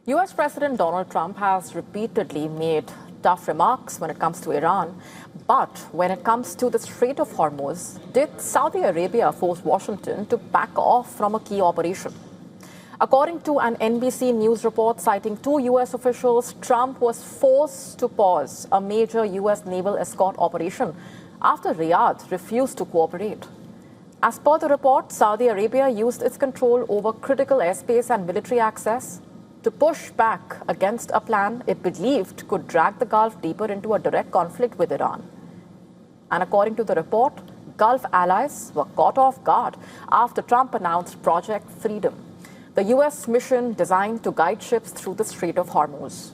US President Donald Trump has repeatedly made tough remarks when it comes to Iran. But when it comes to the Strait of Hormuz, did Saudi Arabia force Washington to back off from a key operation? According to an NBC News report citing two US officials, Trump was forced to pause a major US naval escort operation after Riyadh refused to cooperate. As per the report, Saudi Arabia used its control over critical airspace and military access to push back against a plan it believed could drag the Gulf deeper into a direct conflict with Iran. And according to the report, Gulf allies were caught off guard after Trump announced Project Freedom, the US mission designed to guide ships through the Strait of Hormuz.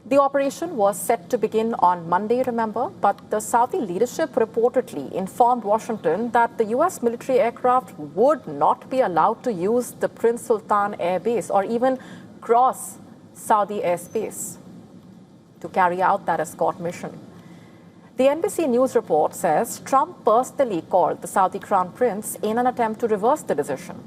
The operation was set to begin on Monday, remember, but the Saudi leadership reportedly informed Washington that the US military aircraft would not be allowed to use the Prince Sultan Air Base or even cross Saudi airspace to carry out that escort mission. The NBC News report says Trump personally called the Saudi Crown Prince in an attempt to reverse the decision.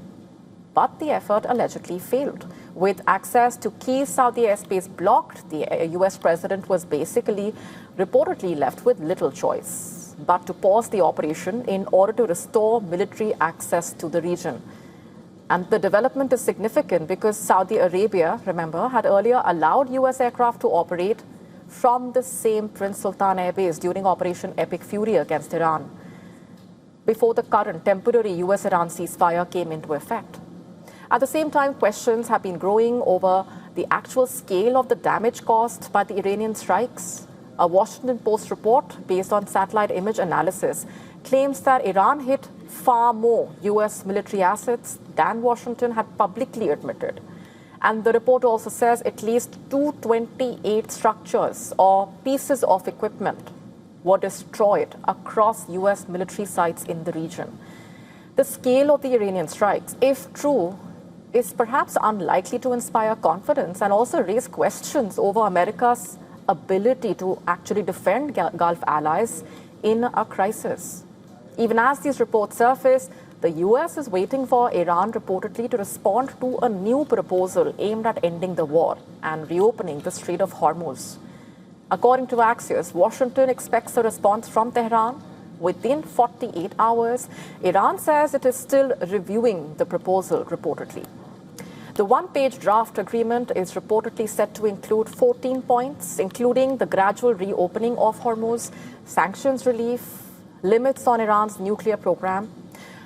But the effort allegedly failed. With access to key Saudi airspace blocked, the US president was basically reportedly left with little choice but to pause the operation in order to restore military access to the region. And the development is significant because Saudi Arabia, remember, had earlier allowed US aircraft to operate from the same Prince Sultan Air Base during Operation Epic Fury against Iran, before the current temporary US-Iran ceasefire came into effect. At the same time, questions have been growing over the actual scale of the damage caused by the Iranian strikes. A Washington Post report based on satellite image analysis claims that Iran hit far more US military assets than Washington had publicly admitted. And the report also says at least 228 structures or pieces of equipment were destroyed across US military sites in the region. The scale of the Iranian strikes, if true, is perhaps unlikely to inspire confidence and also raise questions over America's ability to actually defend Gulf allies in a crisis. Even as these reports surface, the US is waiting for Iran reportedly to respond to a new proposal aimed at ending the war and reopening the Strait of Hormuz. According to Axios, Washington expects a response from Tehran within 48 hours. Iran says it is still reviewing the proposal, reportedly. The one-page draft agreement is reportedly set to include 14 points, including the gradual reopening of Hormuz, sanctions relief, limits on Iran's nuclear program.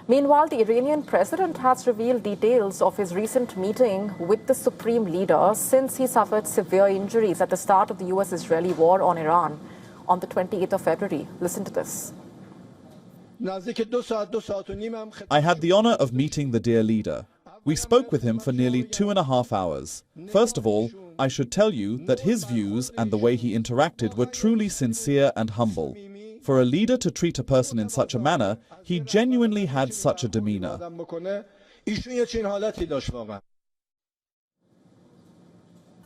Meanwhile, the Iranian president has revealed details of his recent meeting with the supreme leader since he suffered severe injuries at the start of the US-Israeli war on Iran on the 28th of February. Listen to this. I had the honor of meeting the dear leader. We spoke with him for nearly 2.5 hours. First of all, I should tell you that his views and the way he interacted were truly sincere and humble. For a leader to treat a person in such a manner, he genuinely had such a demeanor.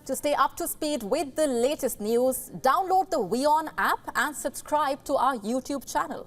To stay up to speed with the latest news, download the WION app and subscribe to our YouTube channel.